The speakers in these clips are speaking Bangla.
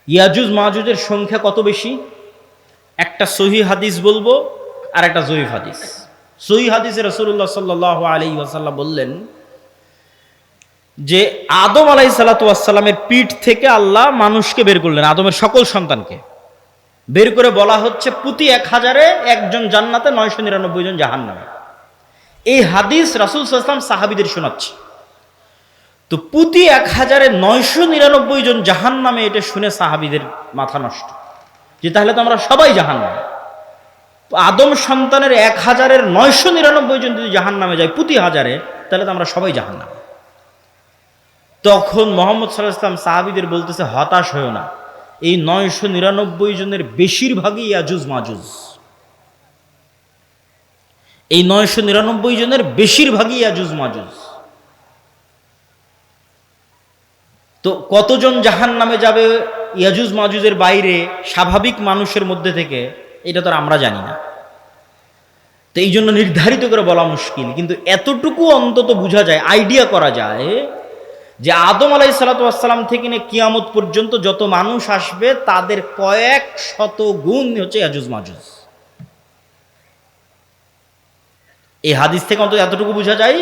ইয়াজুজ মাজুজের সংখ্যা কত বেশি? একটা সহি হাদিস বলবো আর একটা জয়ীফ হাদিস। সহি হাদিসে রাসূলুল্লাহ সাল্লাল্লাহু আলাইহি ওয়াসাল্লাম বললেন যে আদম আলাইহিসসালাতু ওয়াসসালামের পিঠ থেকে আল্লাহ মানুষকে বের করলেন, আদমের সকল সন্তানকে বের করে বলা হচ্ছে প্রতি 1000-এ একজন জান্নাতে, 999 জন জাহান্নামে। এই হাদিস রাসূল সাল্লাল্লাহু আলাইহি ওয়াসাল্লাম সাহাবীদের শোনাচ্ছে। তো প্রতি 1000-এ 999 জন জাহান্নামে, এটা শুনে সাহাবীদের মাথা নষ্ট, যে তাহলে তো আমরা সবাই জাহান্নামে। আদম সন্তানের 1000-এর 999 জন যদি জাহান্নামে যায় প্রতি 1000-এ, তাহলে তো আমরা সবাই জাহান্নামে। তখন মুহাম্মদ সাল্লাল্লাহু আলাইহি ওয়াসাল্লাম সাহাবীদের বলতেছে, হতাশ হয়ো না, এই 999 জনের বেশিরভাগই ইয়াজুজ মাজুজ। এই 999 জনের বেশিরভাগই ইয়াজুজ মাজুজ। তো কতজন জাহান্নামে যাবে ইয়াজুজ মাজুজের বাইরে স্বাভাবিক মানুষের মধ্যে থেকে, এটা তো আমরা জানি না। তো এই জন্য নির্ধারিত করে বলা মুশকিল, কিন্তু এতটুকু অন্তত বোঝা যায়, আইডিয়া করা যায় যে আদম আলাইহিসসালাতু ওয়াসসালাম থেকে নিয়ে কিয়ামত পর্যন্ত যত মানুষ আসবে তাদের কয়েক শত গুণ হচ্ছে ইয়াজুজ মাজুজ। এই হাদিস থেকে অন্তত এতটুকু বোঝা যায়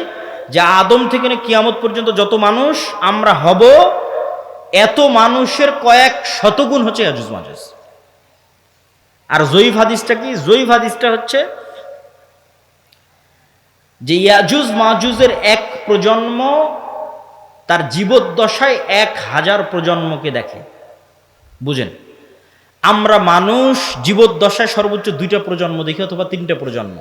যে আদম থেকে নিয়ে কিয়ামত পর্যন্ত যত মানুষ আমরা হব, এত মানুষের কয়েক শতগুণ হচ্ছে ইয়াজুজ মাজুজ। আর জয়ীফ হাদিসটা কি? জয়ীফ হাদিসটা হচ্ছে যে ইয়াজুজ মাজুজের এক প্রজন্ম তার জীবদ্দশায় 1000 প্রজন্মকে দেখে। বুঝেন, আমরা মানুষ জীবদ্দশায় সর্বোচ্চ 2টা প্রজন্ম দেখি অথবা 3টে প্রজন্ম।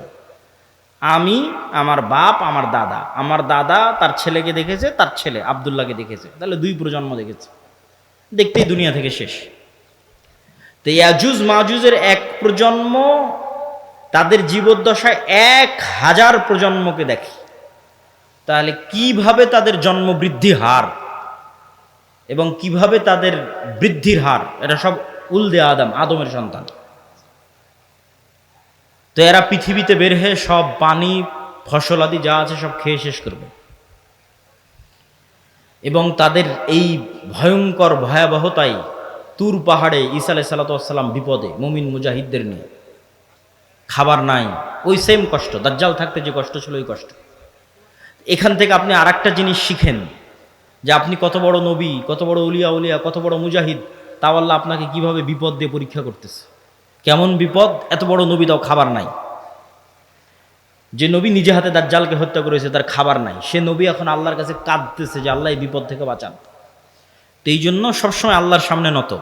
আমি, আমার বাপ, আমার দাদা, আমার দাদা তার ছেলেকে দেখেছে, তার ছেলে আব্দুল্লাহকে দেখেছে, তাহলে 2 প্রজন্ম দেখেছে, দেখতেই দুনিয়া থেকে শেষ। তো ইয়াজুজ মাজুজের এক প্রজন্ম তাদের জীবদ্দশায় 1000 প্রজন্মকে দেখে। তাহলে কিভাবে তাদের জন্ম বৃদ্ধি হার এবং কিভাবে তাদের বৃদ্ধির হার, এটা সব উলদে আদম, আদমের সন্তান। তো এরা পৃথিবীতে বের হয়ে সব পানি ফসল আদি যা আছে সব খেয়ে শেষ করবে, এবং তাদের এই ভয়ঙ্কর ভয়াবহতাই তুর পাহাড়ে ঈসা আলাইহিসসালাতু ওয়াসসালাম বিপদে মুমিন মুজাহিদদের নিয়ে, খাবার নাই, ওই সেম কষ্ট, দাজ্জাল থাকতে যে কষ্ট ছিল ওই কষ্ট। এখান থেকে আপনি আর একটা জিনিস শিখেন যে আপনি কত বড় নবী, কত বড় উলিয়া উলিয়া, কত বড় মুজাহিদ, তাও আল্লাহ আপনাকে কিভাবে বিপদ দিয়ে পরীক্ষা করতেছে। কেমন বিপদ? এত বড় নবী, তাও খাবার নাই। যে নবী নিজে হাতে দাজ্জালকে হত্যা করেছে, তার খাবার নাই, সে নবী এখন আল্লাহর কাছে কাঁদতেছে যে আল্লাহ এই বিপদ থেকে বাঁচান। তো এই জন্য সবসময় আল্লাহর সামনে নত,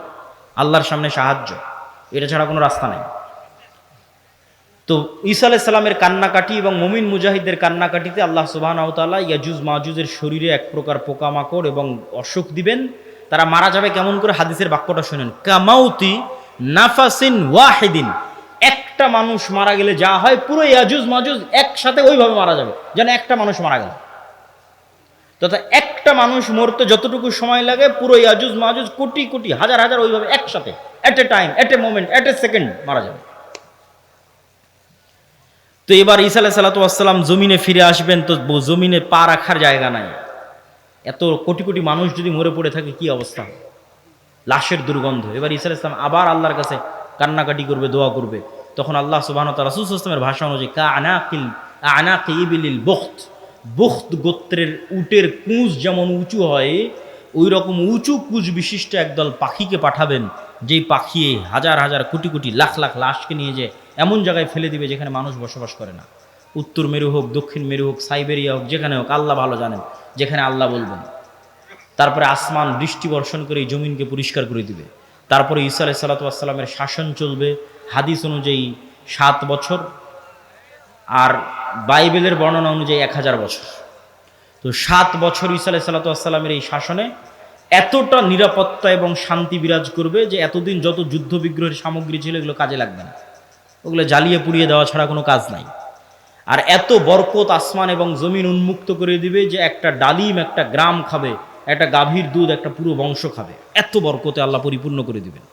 আল্লাহর সামনে সাহায্য, এটা ছাড়া কোনো রাস্তা নাই। তো ঈসা আলাইহিস সালামের কান্নাকাটি এবং মুমিন মুজাহিদদের কান্নাকাটিতে আল্লাহ সুবহানাহু ওয়া তাআলা ইয়াজুজ মাজুজের শরীরে এক প্রকার পোকামাকড় এবং অসুখ দিবেন। তারা মারা যাবে কেমন করে? হাদিসের বাক্যটা শুনেন, কামাউতি নাফাসিন ওয়াহিদিন। একটা মানুষ মারা গেলে যা হয়, পুরো ইয়াজুজ মাজুজ একসাথে ওইভাবে মারা যাবে, যেন একটা মানুষ মারা গেল। তথা একটা মানুষ মরতে যতটুকু সময় লাগে, পুরো ইয়াজুজ মাজুজ কোটি কোটি হাজার হাজার ওইভাবে একসাথে, at a time, at a moment, at a second মারা যাবে। তো এবার ঈসা আলাইহিসসালাতু ওয়াসসালাম জমিনে ফিরে আসবেন, তো জমিনে পা রাখার জায়গা নাই। এত কোটি কোটি মানুষ যদি মরে পড়ে থাকে কি অবস্থা, লাশের দুর্গন্ধ। এবার ঈসা আলাইহিস সালাম আবার আল্লাহর কাছে কান্নাকাটি করবে, দোয়া করবে। তখন আল্লাহ সুবহানাহু ওয়া তাআলা রাসূল সাল্লাল্লাহু আলাইহি ওয়াসাল্লামের ভাষা অনুযায়ী আনাকি ইবিলিল বুখত, বুখত গোত্রের উটের কুঁজ যেমন উঁচু হয়, ওই রকম উঁচু কুঁজ বিশিষ্ট একদল পাখিকে পাঠাবেন, যেই পাখি হাজার হাজার কোটি কোটি লাখ লাখ লাশকে নিয়ে যে এমন জায়গায় ফেলে দিবে যেখানে মানুষ বসবাস করে না। উত্তর মেরু হোক, দক্ষিণ মেরু হোক, সাইবেরিয়া হোক, যেখানে হোক, আল্লাহ ভালো জানেন, যেখানে আল্লাহ বলবেন। তারপরে আসমান বৃষ্টি বর্ষণ করে এই জমিনকে পরিষ্কার করে দিবে। তারপরে ঈসা আলাইহিসসালাতু ওয়াসসালামের শাসন চলবে হাদিস অনুযায়ী 7 বছর, আর বাইবেলের বর্ণনা অনুযায়ী 1000 বছর। তো 7 বছর ঈসা আলাইহিসসালাতু ওয়াসসালামের এই শাসনে এতটা নিরাপত্তা এবং শান্তি বিরাজ করবে যে এতদিন যত যুদ্ধ বিগ্রহের সামগ্রী ছিল এগুলো কাজে লাগবে না, ওগুলো জ্বালিয়ে পুড়িয়ে দেওয়া ছাড়া কোনো কাজ নাই। আর এত বরকত আসমান এবং জমিন উন্মুক্ত করে দিবে যে একটা ডালিম একটা গ্রাম খাবে, একটা গাভীর দুধ একটা পুরো বংশ খাবে, এত বরকতে আল্লাহ পরিপূর্ণ করে দিবেন।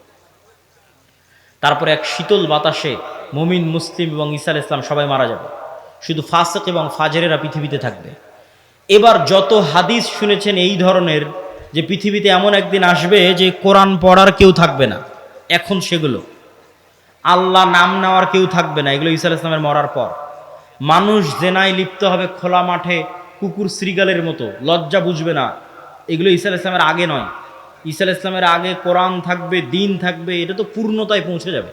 তারপরে এক শীতল বাতাসে মুমিন মুসলিম এবং ঈসা আলাইহিস সালাম সবাই মারা যাবে, শুধু ফাসিক এবং ফাজেরেরা পৃথিবীতে থাকবে। এবার যত হাদিস শুনেছেন এই ধরনের যে পৃথিবীতে এমন একদিন আসবে যে কোরআন পড়ার কেউ থাকবে না, এখন সেগুলো আল্লাহ নাম নেওয়ার কেউ থাকবে না, এগুলো ঈসা আলাইহিস সালামের মরার পর। মানুষ জেনায় লিপ্ত হবে খোলা মাঠে কুকুর শ্রীগালের মতো, লজ্জা বুঝবে না, এগুলো ঈসা আলাইহিস সালামের আগে নয়। ঈসা আলাইহিস সালামের আগে কোরআন থাকবে, দিন থাকবে, এটা তো পূর্ণতায় পৌঁছে যাবে।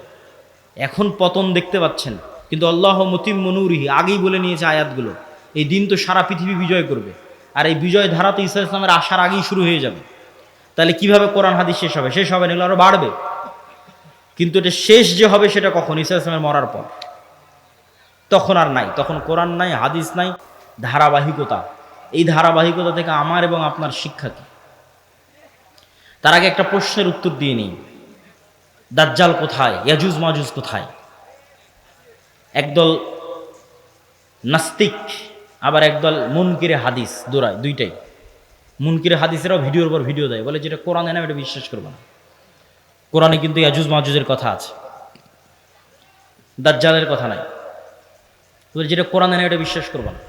এখন পতন দেখতে পাচ্ছেন, কিন্তু আল্লাহ মুতিম্মু নূরিহি আগেই বলে নিয়েছে আয়াতগুলো, এই দিন তো সারা পৃথিবী বিজয় করবে, আর এই বিজয় ধারা তো ঈসা আলাইহিস সালামের আসার আগেই শুরু হয়ে যাবে। তাহলে কিভাবে কোরআন হাদিস শেষ হবে? শেষ হবে না, এগুলো আরো বাড়বে। কিন্তু এটা শেষ যে হবে সেটা কখন? ঈসা আলাইহিস সালামের মরার পর। তখন আর নাই, তখন কোরআন নাই, হাদিস নাই, ধারাবাহিকতা। এই ধারাবাহিকতা থেকে আমার এবং আপনার শিক্ষা কি? তার আগে একটা প্রশ্নের উত্তর দিয়ে নিই, দাজ্জাল কোথায়, ইয়াজুজ মাজুজ কোথায়? একদল নাস্তিক আবার একদল মুনকিরে হাদিস দৌড়ায়, দুইটাই। মুনকিরে হাদিসেরাও ভিডিওর পর ভিডিও দেয়, বলে যেটা কোরআনে না এটা বিশ্বাস করবে না। কোরআনে কিন্তু ইয়াজুজ মাজুজের কথা আছে, দাজ্জালের কথা নাই, বলে যেটা কোরআনে না এটা বিশ্বাস করবে না।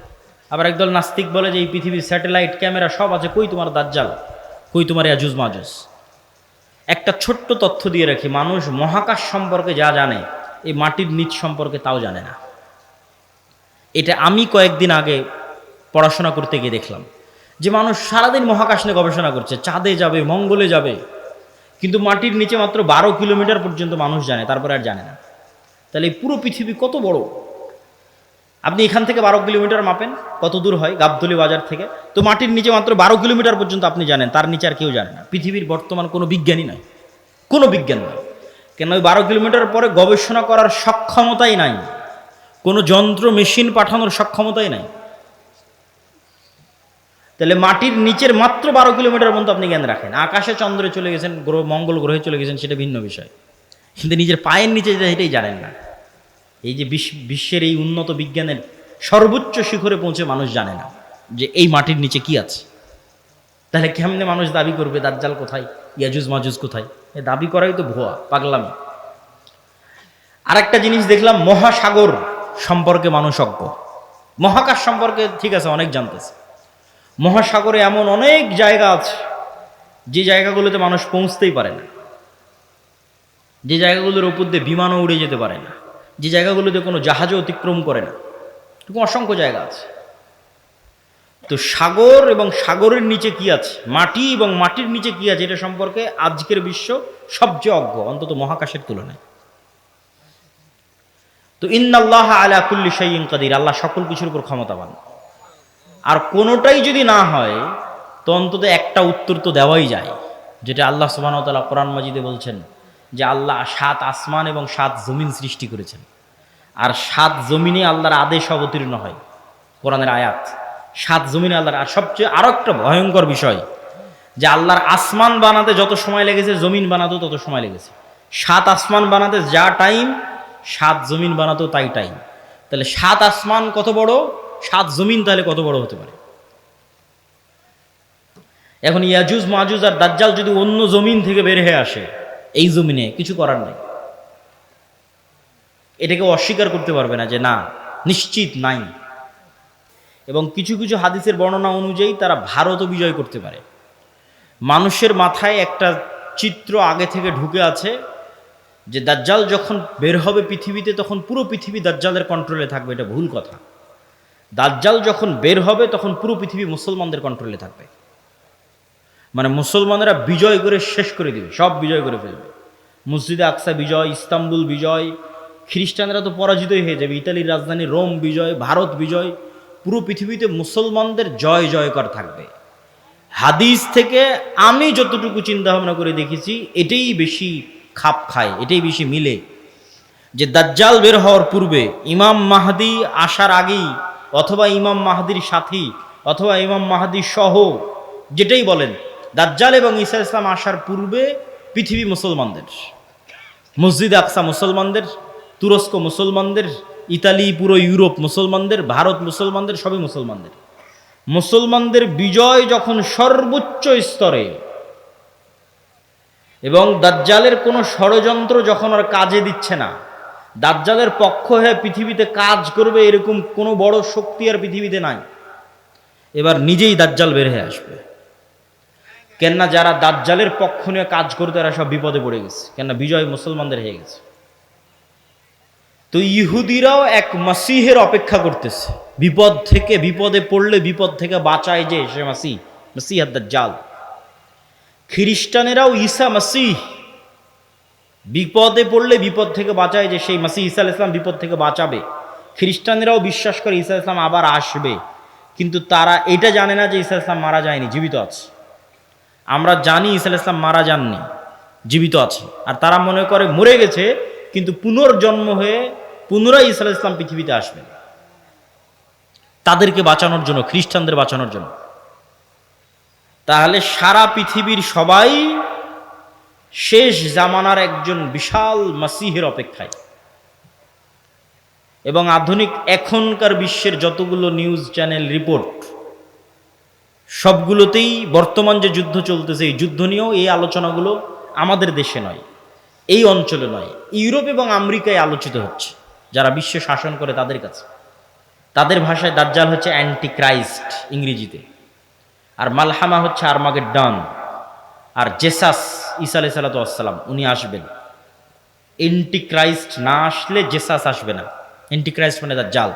আবার একদল নাস্তিক বলে যে এই পৃথিবীর স্যাটেলাইট ক্যামেরা সব আছে, কই তোমার দাজ্জাল, কই তোমার ইয়াজুজ মাজুজ? একটা ছোট্ট তথ্য দিয়ে রাখি, মানুষ মহাকাশ সম্পর্কে যা জানে এই মাটির নিচ সম্পর্কে তাও জানে না। এটা আমি কয়েকদিন আগে পড়াশোনা করতে গিয়ে দেখলাম যে মানুষ সারাদিন মহাকাশ নিয়ে গবেষণা করছে, চাঁদে যাবে, মঙ্গলে যাবে, কিন্তু মাটির নিচে মাত্র 12 কিলোমিটার পর্যন্ত মানুষ জানে, তারপরে আর জানে না। তাহলে এই পুরো পৃথিবী কত বড়? আপনি এখান থেকে 12 কিলোমিটার মাপেন, কত দূর হয় গাবতলী বাজার থেকে, তো মাটির নিচে মাত্র 12 কিলোমিটার পর্যন্ত আপনি জানেন, তার নিচে আর কেউ জানে না। পৃথিবীর বর্তমান কোনো বিজ্ঞানী নাই, কোনো বিজ্ঞান নাই, কেন ওই 12 কিলোমিটার পরে গবেষণা করার সক্ষমতাই নাই, কোনো যন্ত্র মেশিন পাঠানোর সক্ষমতাই নাই। তাহলে মাটির নিচের মাত্র 12 কিলোমিটার পর্যন্ত আপনি জ্ঞান রাখেন। আকাশে চন্দ্রে চলে গেছেন, গ্রহ মঙ্গল গ্রহে চলে গেছেন, সেটা ভিন্ন বিষয়, কিন্তু নিজের পায়ের নিচে যেটা এটাই জানেন না। এই যে বিশ্বের এই উন্নত বিজ্ঞানের সর্বোচ্চ শিখরে পৌঁছে মানুষ জানে না যে এই মাটির নিচে কি আছে। তাহলে কেমনে মানুষ দাবি করবে দাজ্জাল কোথায়, ইয়াজুজ মাজুজ কোথায়? এই দাবি করাই তো ভুয়া, পাগলামি। আরেকটা জিনিস দেখলাম, মহাসাগর সম্পর্কে মানুষ অজ্ঞ। মহাকাশ সম্পর্কে ঠিক আছে অনেক জানতেছে, মহাসাগরে এমন অনেক জায়গা আছে যে জায়গাগুলোতে মানুষ পৌঁছতেই পারে না, যে জায়গাগুলোর উপর দিয়ে বিমানও উড়ে যেতে পারে না, যে জায়গাগুলোতে কোনো জাহাজও অতিক্রম করে না, এরকম অসংখ্য জায়গা আছে। তো সাগর এবং সাগরের নিচে কি আছে, মাটি এবং মাটির নিচে কি আছে, এটা সম্পর্কে আজকের বিশ্ব সবচেয়ে অজ্ঞ, অন্তত মহাকাশের তুলনায়। তো ইন্নাল্লাহ আলা কুল্লি শাইইন কাদির, আল্লাহ সকল কিছুর উপর ক্ষমতাবান। আর কোনোটাই যদি না হয় তো অন্তত একটা উত্তর তো দেওয়াই যায়, যেটা আল্লাহ সুবহানাহু ওয়া তাআলা কোরআন মাজিদে বলছেন যে আল্লাহ 7 আসমান এবং 7 জমিন সৃষ্টি করেছেন, আর 7 জমিনে আল্লাহর আদেশ অবতীর্ণ হয়, কোরআনের আয়াত। 7 জমিনে আল্লাহর, আর সবচেয়ে আরো একটা ভয়ঙ্কর বিষয় যে আল্লাহর আসমান বানাতে যত সময় লেগেছে জমিন বানাতেও তত সময় লেগেছে। 7 আসমান বানাতে যা টাইম, 7 জমিন বানাতেও তাই টাইম। তাহলে 7 আসমান কত বড়, 7 জমিন তাহলে কত বড় হতে পারে? এখন ইয়াজুজ মাজুজ আর দাজ্জাল যদি অন্য জমিন থেকে বের হয়ে আসে, এই জমিনে কিছু করার নাই, এটাকে অস্বীকার করতে পারবে না যে না, নিশ্চিত নাই। এবং কিছু কিছু হাদিসের বর্ণনা অনুযায়ী তারা ভারতও বিজয় করতে পারে। মানুষের মাথায় একটা চিত্র আগে থেকে ঢুকে আছে যে দাজ্জাল যখন বের হবে পৃথিবীতে তখন পুরো পৃথিবী দাজ্জালের কন্ট্রোলে থাকবে, এটা ভুল কথা। দাজ্জাল যখন বের হবে তখন পুরো পৃথিবী মুসলমানদের কন্ট্রোলে থাকবে, মানে মুসলমানেরা বিজয় করে শেষ করে দিবে, সব বিজয় করে ফেলবে। মসজিদে আকসা বিজয়, ইস্তাম্বুল বিজয়, খ্রিস্টানরা তো পরাজিতই হয়ে যাবে, ইতালির রাজধানী রোম বিজয়, ভারত বিজয়, পুরো পৃথিবীতে মুসলমানদের জয় জয়কার থাকবে। হাদিস থেকে আমি যতটুকু চিন্তা ভাবনা করে দেখেছি এটাই বেশি খাপ খায়, এটাই বেশি মিলে, যে দাজ্জাল বের হওয়ার পূর্বে, ইমাম মাহদি আসার আগেই, অথবা ইমাম মাহদির সাথী, অথবা ইমাম মাহদি সহ, যেটাই বলেন, দাজ্জাল এবং ঈসা ইসলাম আসার পূর্বে পৃথিবী মুসলমানদের, মসজিদ আকসা মুসলমানদের, তুরস্ক মুসলমানদের, ইতালি পুরো ইউরোপ মুসলমানদের, ভারত মুসলমানদের, সবই মুসলমানদের। মুসলমানদের বিজয় যখন সর্বোচ্চ স্তরে, এবং দাজ্জালের কোনো ষড়যন্ত্র যখন আর কাজে দিচ্ছে না, দাজ্জালের পক্ষ হয়ে পৃথিবীতে কাজ করবে এরকম কোনো বড় শক্তি আর পৃথিবীতে নাই, এবার নিজেই দাজ্জাল বের হয়ে আসবে। কেননা যারা দাজ্জালের পক্ষ নিয়ে কাজ করতো এরা সব বিপদে পড়ে গেছে, কেননা বিজয় মুসলমানদের হয়ে গেছে। তো ইহুদিরাও এক মাসিহের অপেক্ষা করতেছে, বিপদ থেকে, বিপদে পড়লে বিপদ থেকে বাঁচায় যে সে মাসিহ, মাসিহ দাজ্জাল। খ্রিস্টানেরাও ঈসা মাসিহ, বিপদে পড়লে বিপদ থেকে বাঁচায় যে সেই মাসিহ ঈসা আলাইহিস সালাম বিপদ থেকে বাঁচাবে। খ্রিস্টানেরাও বিশ্বাস করে ঈসা আলাইহিস সালাম আবার আসবে, কিন্তু তারা এটা জানে না যে ঈসা আলাইহিস সালাম মারা যায়নি, জীবিত আছে। আমরা জানি ঈসা আলাইহিস সালাম মারা যাননি, জীবিত আছে। আর তারা মনে করে মরে গেছে, কিন্তু পুনর্জন্ম হয়ে পুনরায় ঈসা আলাইহিস সালাম পৃথিবীতে আসবেন তাদেরকে বাঁচানোর জন্য, খ্রিস্টানদের বাঁচানোর জন্য। তাহলে সারা পৃথিবীর সবাই শেষ জামানার একজন বিশাল মাসিহের অপেক্ষায়। এবং আধুনিক এখনকার বিশ্বের যতগুলো নিউজ চ্যানেল রিপোর্ট, সবগুলোতেই বর্তমান যে যুদ্ধ চলতেছে এই যুদ্ধ নিয়েও এই আলোচনাগুলো আমাদের দেশে নয়, এই অঞ্চলে নয়, ইউরোপ এবং আমেরিকায় আলোচিত হচ্ছে। যারা বিশ্ব শাসন করে তাদের কাছে, তাদের ভাষায় দাজ্জাল হচ্ছে অ্যান্টি ক্রাইস্ট ইংরেজিতে, আর মালহামা হচ্ছে আর্মাগেড্ডন, আর জেসাস ঈসা আলাইহিস সালাতু ওয়াস সালাম উনি আসবেন। অ্যান্টি ক্রাইস্ট না আসলে জেসাস আসবে না। অ্যান্টি ক্রাইস্ট মানে দাজ্জাল।